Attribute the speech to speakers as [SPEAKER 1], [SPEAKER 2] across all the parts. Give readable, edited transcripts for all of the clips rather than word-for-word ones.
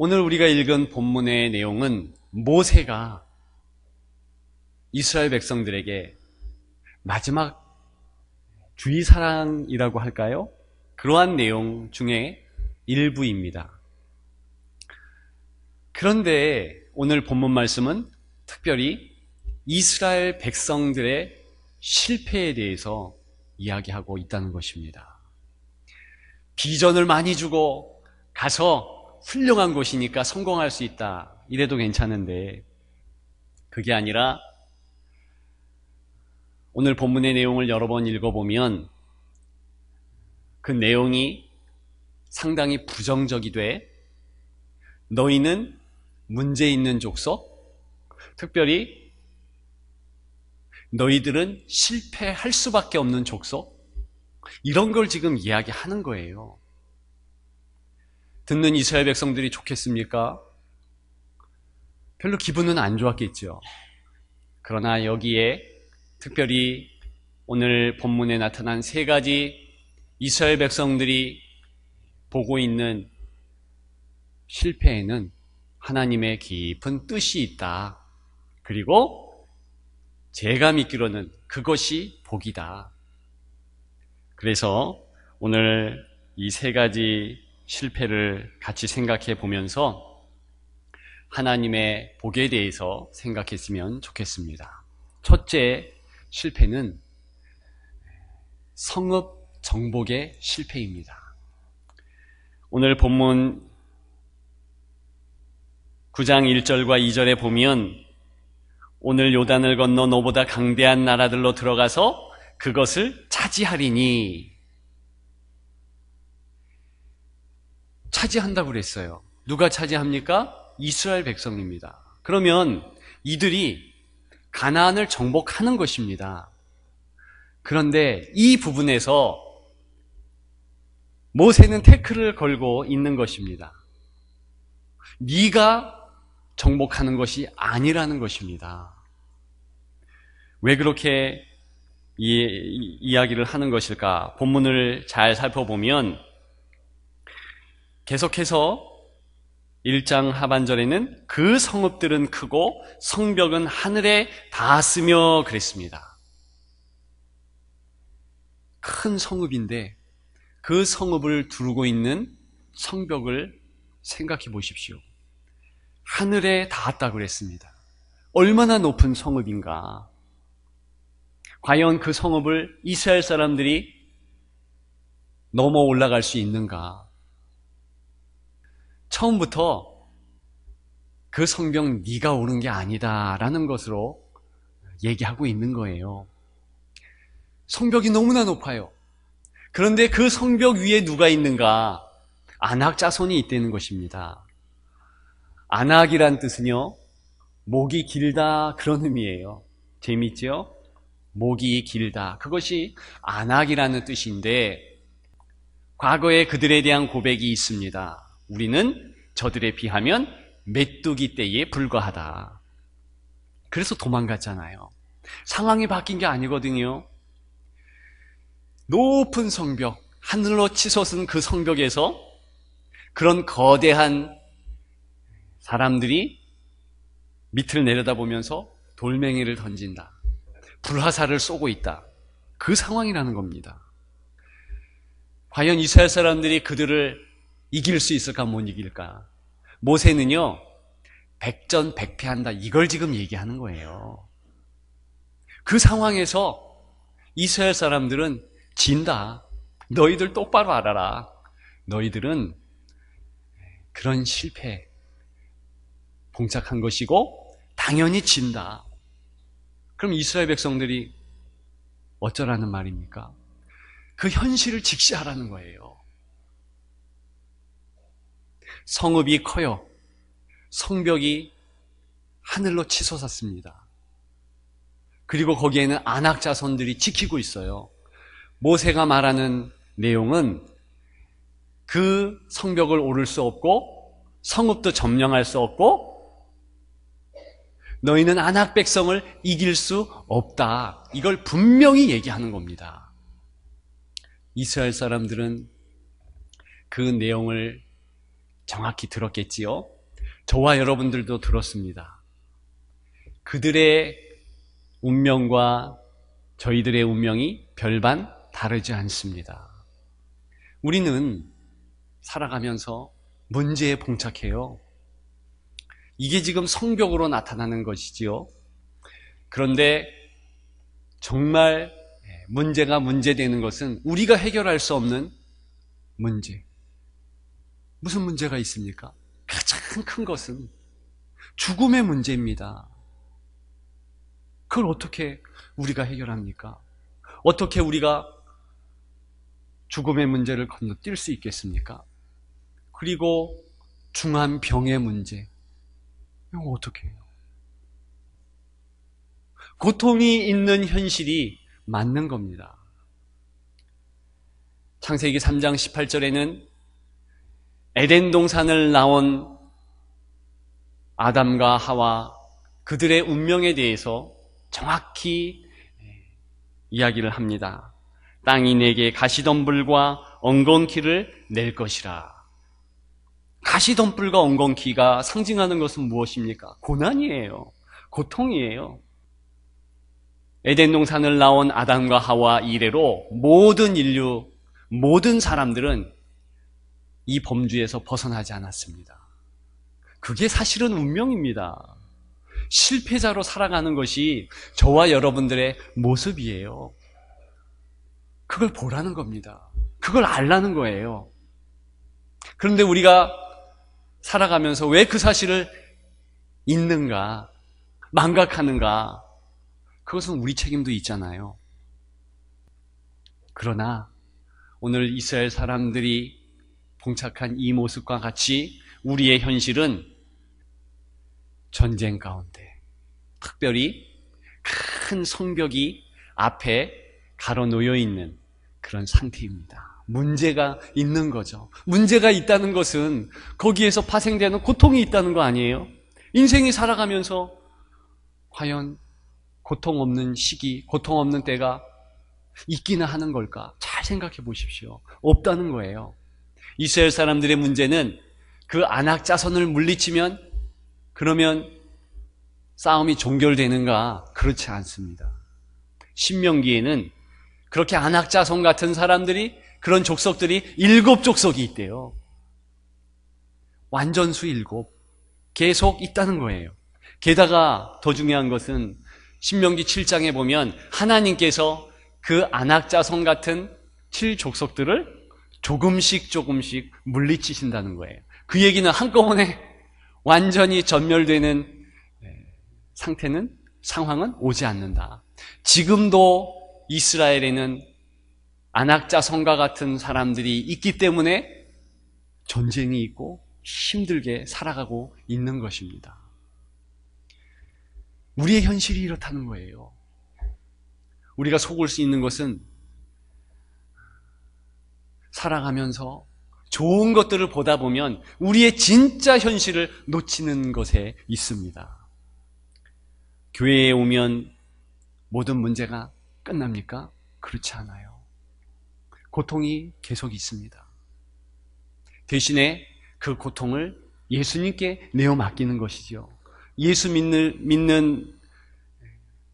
[SPEAKER 1] 오늘 우리가 읽은 본문의 내용은 모세가 이스라엘 백성들에게 마지막 주의사항이라고 할까요? 그러한 내용 중에 일부입니다. 그런데 오늘 본문 말씀은 특별히 이스라엘 백성들의 실패에 대해서 이야기하고 있다는 것입니다. 비전을 많이 주고 가서 훌륭한 곳이니까 성공할 수 있다. 이래도 괜찮은데 그게 아니라 오늘 본문의 내용을 여러 번 읽어보면 그 내용이 상당히 부정적이 너희는 문제 있는 족속, 특별히 너희들은 실패할 수밖에 없는 족속, 이런 걸 지금 이야기하는 거예요. 듣는 이스라엘 백성들이 좋겠습니까? 별로 기분은 안 좋았겠죠. 그러나 여기에 특별히 오늘 본문에 나타난 세 가지 이스라엘 백성들이 보고 있는 실패에는 하나님의 깊은 뜻이 있다. 그리고 제가 믿기로는 그것이 복이다. 그래서 오늘 이 세 가지 실패를 같이 생각해 보면서 하나님의 복에 대해서 생각했으면 좋겠습니다. 첫째 실패는 성읍 정복의 실패입니다. 오늘 본문 9장 1절과 2절에 보면 오늘 요단을 건너 너보다 강대한 나라들로 들어가서 그것을 차지하리니, 차지한다고 그랬어요. 누가 차지합니까? 이스라엘 백성입니다. 그러면 이들이 가나안을 정복하는 것입니다. 그런데 이 부분에서 모세는 태클을 걸고 있는 것입니다. 네가 정복하는 것이 아니라는 것입니다. 왜 그렇게 이야기를 하는 것일까? 본문을 잘 살펴보면 계속해서 1장 하반절에는 그 성읍들은 크고 성벽은 하늘에 닿았으며 그랬습니다. 큰 성읍인데 그 성읍을 두르고 있는 성벽을 생각해 보십시오. 하늘에 닿았다고 그랬습니다. 얼마나 높은 성읍인가? 과연 그 성읍을 이스라엘 사람들이 넘어 올라갈 수 있는가? 처음부터 그 성벽 네가 오른 게 아니다라는 것으로 얘기하고 있는 거예요. 성벽이 너무나 높아요. 그런데 그 성벽 위에 누가 있는가? 아낙 자손이 있다는 것입니다. 아낙이란 뜻은요, 목이 길다, 그런 의미예요. 재미있죠? 목이 길다. 그것이 아낙이라는 뜻인데 과거에 그들에 대한 고백이 있습니다. 우리는 저들에 비하면 메뚜기 떼에 불과하다. 그래서 도망갔잖아요. 상황이 바뀐 게 아니거든요. 높은 성벽, 하늘로 치솟은 그 성벽에서 그런 거대한 사람들이 밑을 내려다보면서 돌멩이를 던진다. 불화살을 쏘고 있다. 그 상황이라는 겁니다. 과연 이스라엘 사람들이 그들을 이길 수 있을까 못 이길까? 모세는요, 백전백패한다, 이걸 지금 얘기하는 거예요. 그 상황에서 이스라엘 사람들은 진다. 너희들 똑바로 알아라. 너희들은 그런 실패 봉착한 것이고 당연히 진다. 그럼 이스라엘 백성들이 어쩌라는 말입니까? 그 현실을 직시하라는 거예요. 성읍이 커요. 성벽이 하늘로 치솟았습니다. 그리고 거기에는 아낙 자손들이 지키고 있어요. 모세가 말하는 내용은 그 성벽을 오를 수 없고 성읍도 점령할 수 없고 너희는 아낙 백성을 이길 수 없다. 이걸 분명히 얘기하는 겁니다. 이스라엘 사람들은 그 내용을 정확히 들었겠지요? 저와 여러분들도 들었습니다. 그들의 운명과 저희들의 운명이 별반 다르지 않습니다. 우리는 살아가면서 문제에 봉착해요. 이게 지금 성격으로 나타나는 것이지요. 그런데 정말 문제가 문제되는 것은 우리가 해결할 수 없는 문제. 무슨 문제가 있습니까? 가장 큰 것은 죽음의 문제입니다. 그걸 어떻게 우리가 해결합니까? 어떻게 우리가 죽음의 문제를 건너뛸 수 있겠습니까? 그리고 중한 병의 문제, 이거 어떻게 해요? 고통이 있는 현실이 맞는 겁니다. 창세기 3장 18절에는 에덴 동산을 나온 아담과 하와 그들의 운명에 대해서 정확히 이야기를 합니다. 땅이 내게 가시덤불과 엉겅퀴를 낼 것이라. 가시덤불과 엉겅퀴가 상징하는 것은 무엇입니까? 고난이에요. 고통이에요. 에덴 동산을 나온 아담과 하와 이래로 모든 인류, 모든 사람들은 이 범주에서 벗어나지 않았습니다. 그게 사실은 운명입니다. 실패자로 살아가는 것이 저와 여러분들의 모습이에요. 그걸 보라는 겁니다. 그걸 알라는 거예요. 그런데 우리가 살아가면서 왜 그 사실을 잊는가, 망각하는가, 그것은 우리 책임도 있잖아요. 그러나 오늘 이스라엘 사람들이 봉착한 이 모습과 같이 우리의 현실은 전쟁 가운데, 특별히 큰 성벽이 앞에 가로놓여 있는 그런 상태입니다. 문제가 있는 거죠. 문제가 있다는 것은 거기에서 파생되는 고통이 있다는 거 아니에요? 인생이 살아가면서 과연 고통 없는 시기, 고통 없는 때가 있기는 하는 걸까? 잘 생각해 보십시오. 없다는 거예요. 이스라엘 사람들의 문제는 그 아낙 자손을 물리치면 그러면 싸움이 종결되는가? 그렇지 않습니다. 신명기에는 그렇게 아낙 자손 같은 사람들이, 그런 족속들이 7족속이 있대요. 완전수 7. 계속 있다는 거예요. 게다가 더 중요한 것은 신명기 7장에 보면 하나님께서 그 아낙 자손 같은 7족속들을 조금씩 물리치신다는 거예요. 그 얘기는 한꺼번에 완전히 전멸되는 상황은 오지 않는다. 지금도 이스라엘에는 아낙 자손과 같은 사람들이 있기 때문에 전쟁이 있고 힘들게 살아가고 있는 것입니다. 우리의 현실이 이렇다는 거예요. 우리가 속을 수 있는 것은 살아가면서 좋은 것들을 보다 보면 우리의 진짜 현실을 놓치는 것에 있습니다. 교회에 오면 모든 문제가 끝납니까? 그렇지 않아요. 고통이 계속 있습니다. 대신에 그 고통을 예수님께 내어 맡기는 것이죠. 예수 믿는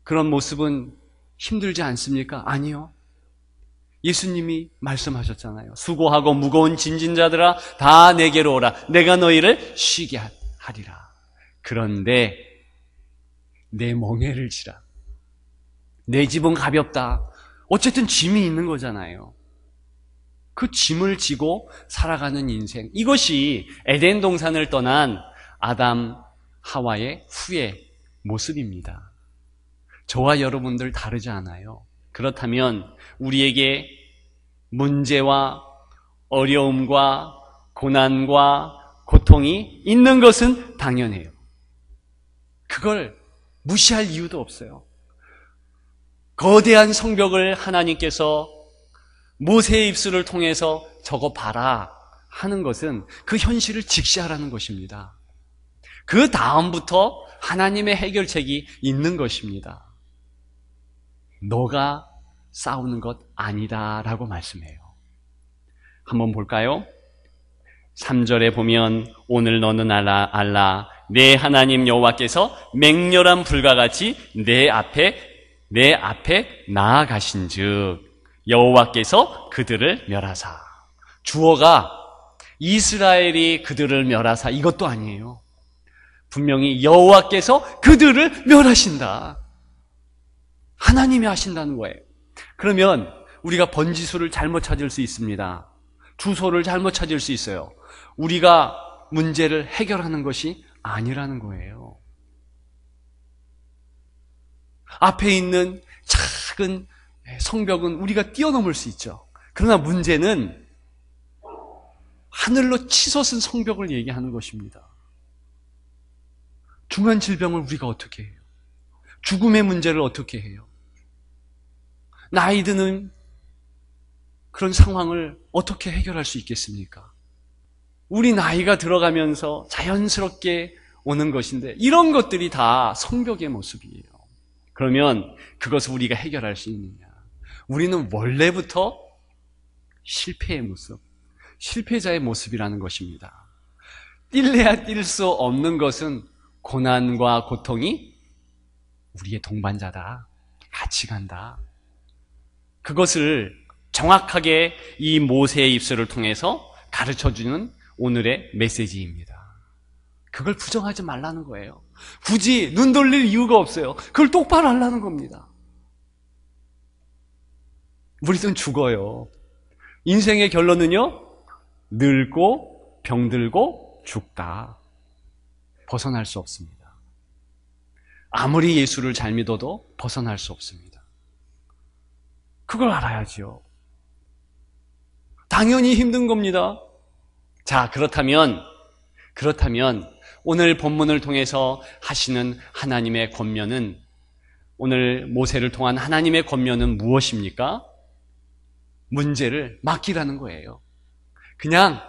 [SPEAKER 1] 그런 모습은 힘들지 않습니까? 아니요. 예수님이 말씀하셨잖아요. 수고하고 무거운 짐진 자들아 다 내게로 오라. 내가 너희를 쉬게 하리라. 그런데 내 멍에를 지라. 내 집은 가볍다. 어쨌든 짐이 있는 거잖아요. 그 짐을 지고 살아가는 인생, 이것이 에덴 동산을 떠난 아담 하와의 후의 모습입니다. 저와 여러분들 다르지 않아요. 그렇다면 우리에게 문제와 어려움과 고난과 고통이 있는 것은 당연해요. 그걸 무시할 이유도 없어요. 거대한 성벽을 하나님께서 모세의 입술을 통해서 적어봐라 하는 것은 그 현실을 직시하라는 것입니다. 그 다음부터 하나님의 해결책이 있는 것입니다. 너가 싸우는 것 아니다 라고 말씀해요. 한번 볼까요? 3절에 보면 오늘 너는 알라 내 하나님 여호와께서 맹렬한 불과 같이 내 앞에 나아가신즉 여호와께서 그들을 멸하사. 주어가 이스라엘이 그들을 멸하사 이것도 아니에요. 분명히 여호와께서 그들을 멸하신다. 하나님이 하신다는 거예요. 그러면 우리가 번지수를 잘못 찾을 수 있습니다. 주소를 잘못 찾을 수 있어요. 우리가 문제를 해결하는 것이 아니라는 거예요. 앞에 있는 작은 성벽은 우리가 뛰어넘을 수 있죠. 그러나 문제는 하늘로 치솟은 성벽을 얘기하는 것입니다. 중한 질병을 우리가 어떻게 해요? 죽음의 문제를 어떻게 해요? 나이 드는 그런 상황을 어떻게 해결할 수 있겠습니까? 우리 나이가 들어가면서 자연스럽게 오는 것인데 이런 것들이 다 성벽의 모습이에요. 그러면 그것을 우리가 해결할 수 있느냐? 우리는 원래부터 실패의 모습, 실패자의 모습이라는 것입니다. 뛸래야 뛸 수 없는 것은 고난과 고통이 우리의 동반자다. 같이 간다. 그것을 정확하게 이 모세의 입술을 통해서 가르쳐주는 오늘의 메시지입니다. 그걸 부정하지 말라는 거예요. 굳이 눈 돌릴 이유가 없어요. 그걸 똑바로 하려는 겁니다. 우리는 죽어요. 인생의 결론은요, 늙고 병들고 죽다. 벗어날 수 없습니다. 아무리 예수를 잘 믿어도 벗어날 수 없습니다. 그걸 알아야지요. 당연히 힘든 겁니다. 자, 그렇다면 오늘 본문을 통해서 하시는 하나님의 권면은, 오늘 모세를 통한 하나님의 권면은 무엇입니까? 문제를 맡기라는 거예요. 그냥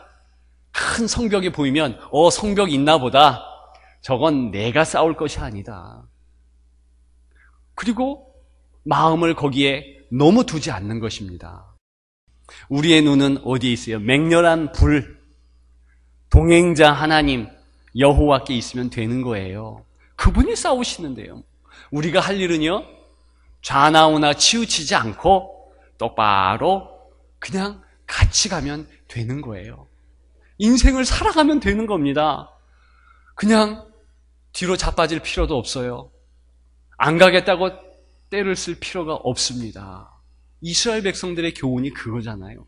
[SPEAKER 1] 큰 성벽이 보이면 성벽 있나 보다. 저건 내가 싸울 것이 아니다. 그리고 마음을 거기에 너무 두지 않는 것입니다. 우리의 눈은 어디에 있어요? 맹렬한 불, 동행자 하나님 여호와께 있으면 되는 거예요. 그분이 싸우시는데요. 우리가 할 일은요, 좌나우나 치우치지 않고 똑바로 그냥 같이 가면 되는 거예요. 인생을 살아가면 되는 겁니다. 그냥 뒤로 자빠질 필요도 없어요. 안 가겠다고 떼를 쓸 필요가 없습니다. 이스라엘 백성들의 교훈이 그거잖아요.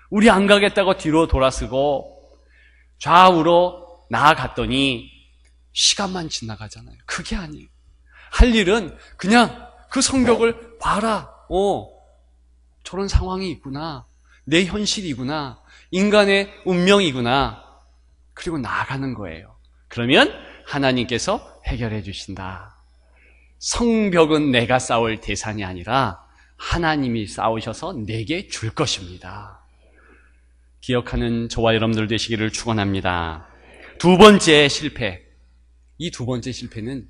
[SPEAKER 1] 우리 안 가겠다고 뒤로 돌아서고 좌우로 나아갔더니 시간만 지나가잖아요. 그게 아니에요. 할 일은 그냥 그 성벽을 봐라. 저런 상황이 있구나. 내 현실이구나. 인간의 운명이구나. 그리고 나아가는 거예요. 그러면 하나님께서 해결해 주신다. 성벽은 내가 싸울 대상이 아니라 하나님이 싸우셔서 내게 줄 것입니다. 기억하는 저와 여러분들 되시기를 축원합니다. 두 번째 실패. 이 두 번째 실패는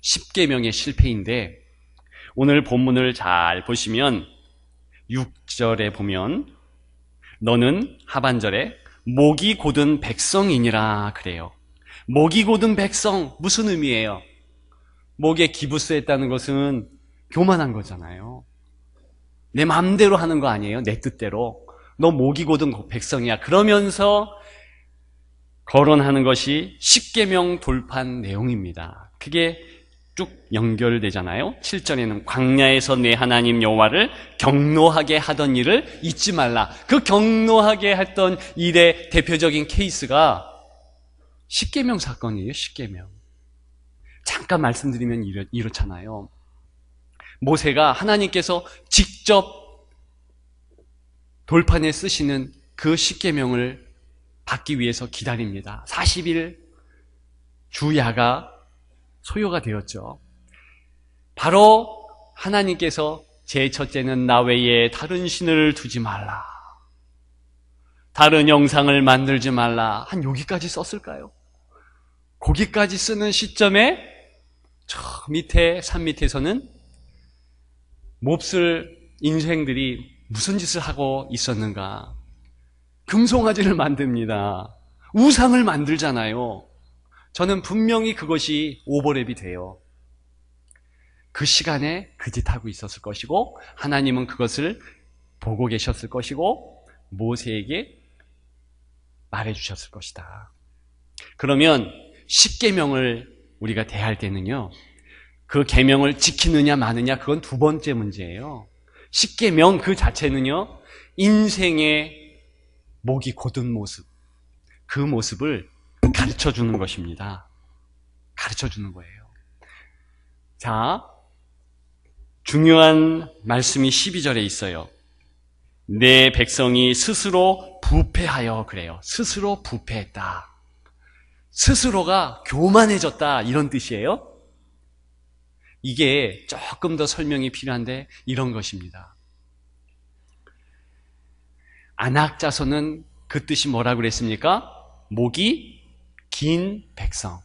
[SPEAKER 1] 십계명의 실패인데, 오늘 본문을 잘 보시면 6절에 보면 너는 하반절에 목이 곧은 백성이니라 그래요. 목이 곧은 백성, 무슨 의미예요? 목에 기부스했다는 것은 교만한 거잖아요. 내 마음대로 하는 거 아니에요. 내 뜻대로. 너 목이 곧은 백성이야. 그러면서 거론하는 것이 십계명 돌판 내용입니다. 그게 쭉 연결되잖아요. 7절에는 광야에서 내 하나님 여호와를 경노하게 하던 일을 잊지 말라. 그 경노하게 했던 일의 대표적인 케이스가 십계명 사건이에요. 십계명. 잠깐 말씀드리면 이렇잖아요. 모세가 하나님께서 직접 돌판에 쓰시는 그 십계명을 받기 위해서 기다립니다. 40일 주야가 소요가 되었죠. 바로 하나님께서 제 첫째는 나 외에 다른 신을 두지 말라. 다른 영상을 만들지 말라. 한 여기까지 썼을까요? 거기까지 쓰는 시점에 저 밑에 산 밑에서는 몹쓸 인생들이 무슨 짓을 하고 있었는가. 금송아지를 만듭니다. 우상을 만들잖아요. 저는 분명히 그것이 오버랩이 돼요. 그 시간에 그 짓 하고 있었을 것이고 하나님은 그것을 보고 계셨을 것이고 모세에게 말해주셨을 것이다. 그러면 십계명을 우리가 대할 때는요, 그 계명을 지키느냐 마느냐 그건 두 번째 문제예요. 십계명 그 자체는요, 인생의 목이 곧은 모습, 그 모습을 가르쳐주는 것입니다. 가르쳐주는 거예요. 자, 중요한 말씀이 12절에 있어요. 내 백성이 스스로 부패하여 그래요. 스스로 부패했다. 스스로가 교만해졌다 이런 뜻이에요. 이게 조금 더 설명이 필요한데 이런 것입니다. 안악자손은 그 뜻이 뭐라고 그랬습니까? 목이 긴 백성.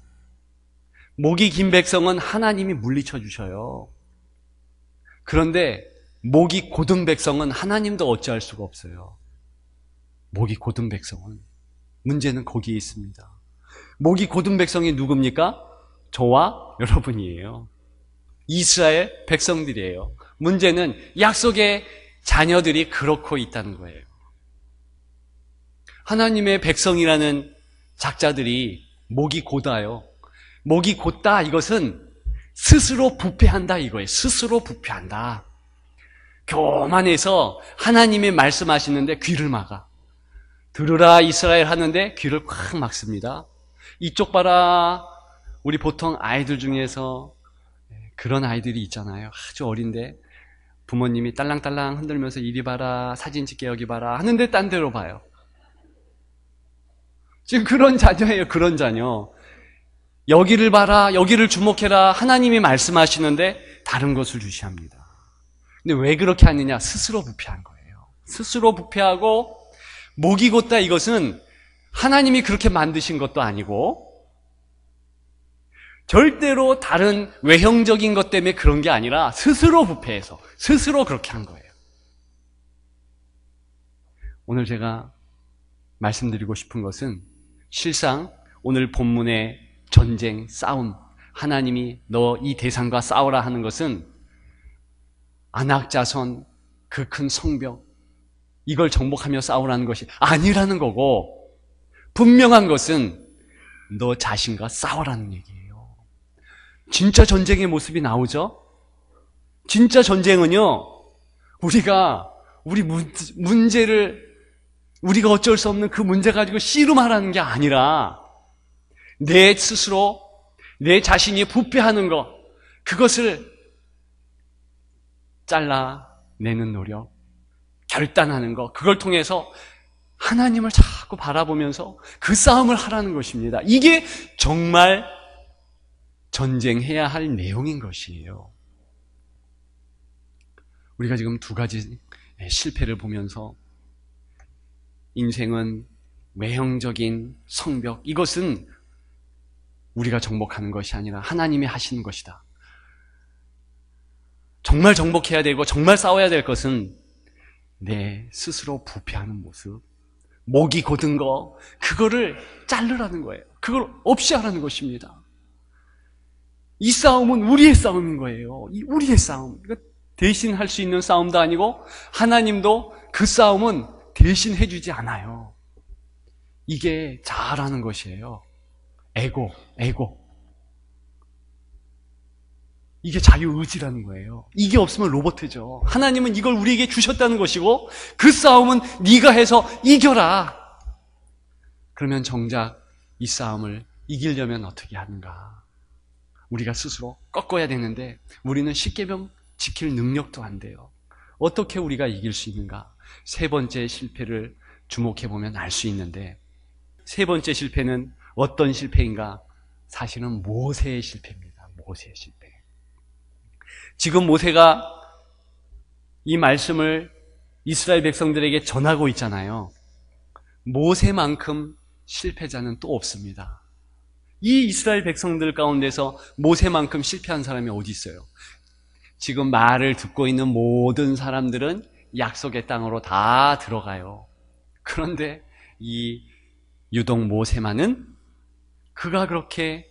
[SPEAKER 1] 목이 긴 백성은 하나님이 물리쳐 주셔요. 그런데 목이 곧은 백성은 하나님도 어찌할 수가 없어요. 목이 곧은 백성은. 문제는 거기에 있습니다. 목이 곧은 백성이 누굽니까? 저와 여러분이에요. 이스라엘 백성들이에요. 문제는 약속의 자녀들이 그렇고 있다는 거예요. 하나님의 백성이라는 작자들이 목이 곧아요. 목이 곧다 이것은 스스로 부패한다 이거예요. 스스로 부패한다. 교만해서 하나님이 말씀하시는데 귀를 막아. 들으라 이스라엘 하는데 귀를 콱 막습니다. 이쪽 봐라. 우리 보통 아이들 중에서 그런 아이들이 있잖아요. 아주 어린데 부모님이 딸랑딸랑 흔들면서 이리 봐라, 사진 찍게 여기 봐라 하는데 딴 데로 봐요. 지금 그런 자녀예요. 그런 자녀. 여기를 봐라, 여기를 주목해라 하나님이 말씀하시는데 다른 것을 주시합니다. 근데 왜 그렇게 하느냐? 스스로 부패한 거예요. 스스로 부패하고 목이 곧다 이것은 하나님이 그렇게 만드신 것도 아니고 절대로 다른 외형적인 것 때문에 그런 게 아니라 스스로 부패해서 스스로 그렇게 한 거예요. 오늘 제가 말씀드리고 싶은 것은 실상 오늘 본문의 전쟁, 싸움, 하나님이 너 이 대상과 싸우라 하는 것은 안악자손, 그 큰 성벽 이걸 정복하며 싸우라는 것이 아니라는 거고 분명한 것은 너 자신과 싸우라는 얘기예요. 진짜 전쟁의 모습이 나오죠? 진짜 전쟁은요, 우리 문제를, 우리가 어쩔 수 없는 그 문제 가지고 씨름하라는 게 아니라, 내 스스로, 내 자신이 부패하는 것, 그것을 잘라내는 노력, 결단하는 것, 그걸 통해서 하나님을 자꾸 바라보면서 그 싸움을 하라는 것입니다. 이게 정말 전쟁해야 할 내용인 것이에요. 우리가 지금 두 가지 실패를 보면서 인생은 외형적인 성벽, 이것은 우리가 정복하는 것이 아니라 하나님이 하시는 것이다. 정말 정복해야 되고 정말 싸워야 될 것은 내 스스로 부패하는 모습, 목이 곧은 거, 그거를 자르라는 거예요. 그걸 없이 하라는 것입니다. 이 싸움은 우리의 싸움인 거예요. 우리의 싸움. 대신 할 수 있는 싸움도 아니고 하나님도 그 싸움은 대신 해주지 않아요. 이게 자아라는 것이에요. 에고. 이게 자유의지라는 거예요. 이게 없으면 로봇이죠. 하나님은 이걸 우리에게 주셨다는 것이고 그 싸움은 네가 해서 이겨라. 그러면 정작 이 싸움을 이기려면 어떻게 하는가? 우리가 스스로 꺾어야 되는데 우리는 십계명 지킬 능력도 안 돼요. 어떻게 우리가 이길 수 있는가? 세 번째 실패를 주목해보면 알 수 있는데 세 번째 실패는 어떤 실패인가? 사실은 모세의 실패입니다. 모세의 실패. 지금 모세가 이 말씀을 이스라엘 백성들에게 전하고 있잖아요. 모세만큼 실패자는 또 없습니다. 이 이스라엘 백성들 가운데서 모세만큼 실패한 사람이 어디 있어요? 지금 말을 듣고 있는 모든 사람들은 약속의 땅으로 다 들어가요. 그런데 이 유독 모세만은 그가 그렇게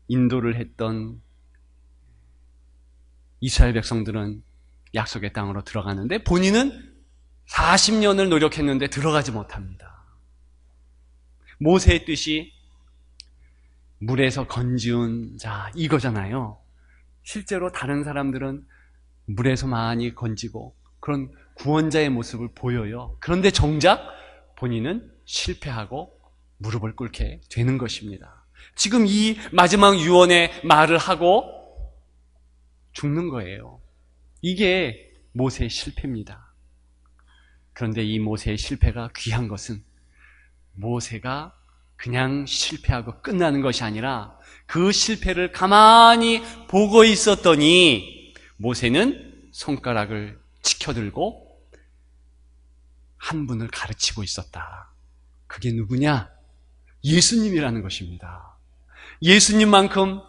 [SPEAKER 1] 인도를 했던 이스라엘 백성들은 약속의 땅으로 들어가는데 본인은 40년을 노력했는데 들어가지 못합니다. 모세의 뜻이 물에서 건지운 자 이거잖아요. 실제로 다른 사람들은 물에서 많이 건지고 그런 구원자의 모습을 보여요. 그런데 정작 본인은 실패하고 무릎을 꿇게 되는 것입니다. 지금 이 마지막 유언의 말을 하고 죽는 거예요. 이게 모세의 실패입니다. 그런데 이 모세의 실패가 귀한 것은 모세가 그냥 실패하고 끝나는 것이 아니라 그 실패를 가만히 보고 있었더니 모세는 손가락을 치켜들고 한 분을 가르치고 있었다. 그게 누구냐? 예수님이라는 것입니다. 예수님만큼,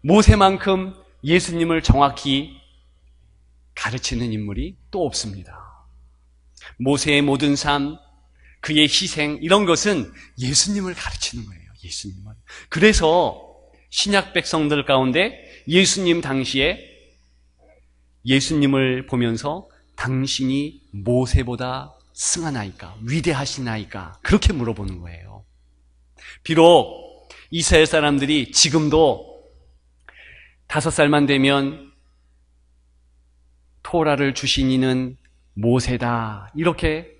[SPEAKER 1] 모세만큼 예수님을 정확히 가르치는 인물이 또 없습니다. 모세의 모든 삶, 그의 희생, 이런 것은 예수님을 가르치는 거예요. 예수님을. 그래서 신약 백성들 가운데 예수님 당시에 예수님을 보면서 당신이 모세보다 승하나이까? 위대하시나이까? 그렇게 물어보는 거예요. 비록 이스라엘 사람들이 지금도 5살만 되면 토라를 주신 이는 모세다 이렇게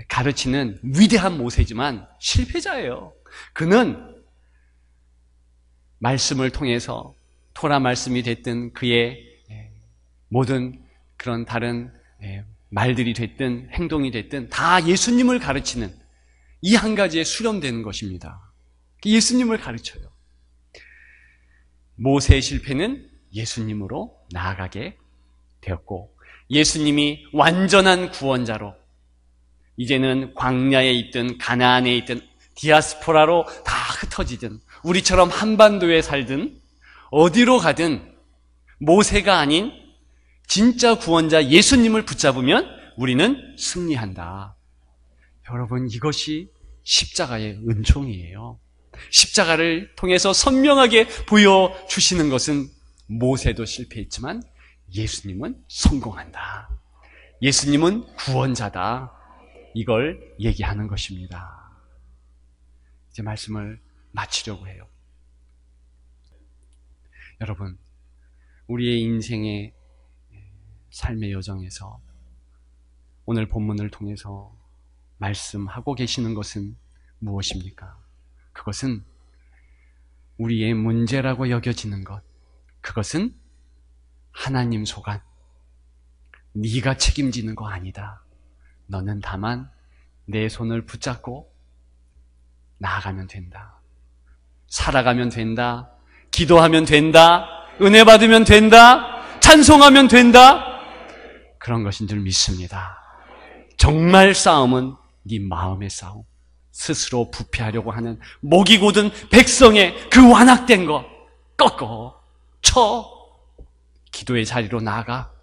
[SPEAKER 1] 가르치는 위대한 모세지만 실패자예요. 그는 말씀을 통해서 토라 말씀이 됐든 그의 모든 그런 다른 말들이 됐든 행동이 됐든 다 예수님을 가르치는 이 한 가지에 수렴되는 것입니다. 예수님을 가르쳐요. 모세의 실패는 예수님으로 나아가게 되었고 예수님이 완전한 구원자로 이제는 광야에 있든 가나안에 있든 디아스포라로 다 흩어지든 우리처럼 한반도에 살든 어디로 가든 모세가 아닌 진짜 구원자 예수님을 붙잡으면 우리는 승리한다. 여러분, 이것이 십자가의 은총이에요. 십자가를 통해서 선명하게 보여주시는 것은 모세도 실패했지만 예수님은 성공한다. 예수님은 구원자다. 이걸 얘기하는 것입니다. 이제 말씀을 마치려고 해요. 여러분, 우리의 인생의 삶의 여정에서 오늘 본문을 통해서 말씀하고 계시는 것은 무엇입니까? 그것은 우리의 문제라고 여겨지는 것, 그것은 하나님 소관, 네가 책임지는 거 아니다. 너는 다만 내 손을 붙잡고 나아가면 된다. 살아가면 된다. 기도하면 된다. 은혜 받으면 된다. 찬송하면 된다. 그런 것인 줄 믿습니다. 정말 싸움은 네 마음의 싸움. 스스로 부패하려고 하는 목이 곧은 백성의 그 완악된 것 꺾어 쳐 기도의 자리로 나아가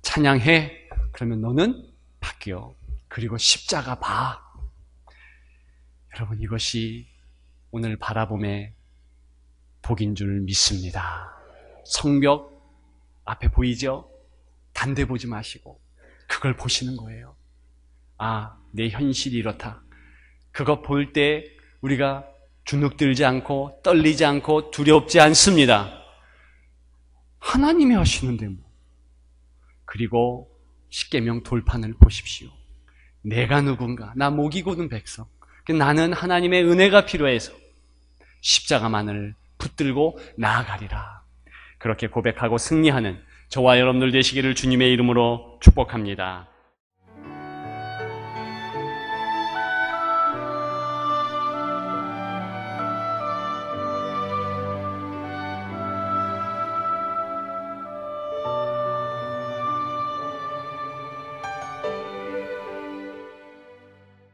[SPEAKER 1] 찬양해. 그러면 너는 바뀌어. 그리고 십자가 봐. 여러분, 이것이 오늘 바라봄의 복인 줄 믿습니다. 성벽 앞에 보이죠? 단대 보지 마시고 그걸 보시는 거예요. 아, 내 현실이 이렇다. 그거 볼 때 우리가 주눅들지 않고 떨리지 않고 두렵지 않습니다. 하나님이 하시는데 뭐. 그리고 십계명 돌판을 보십시오. 내가 누군가? 나 목이 곧은 백성. 나는 하나님의 은혜가 필요해서 십자가만을 붙들고 나아가리라. 그렇게 고백하고 승리하는 저와 여러분들 되시기를 주님의 이름으로 축복합니다.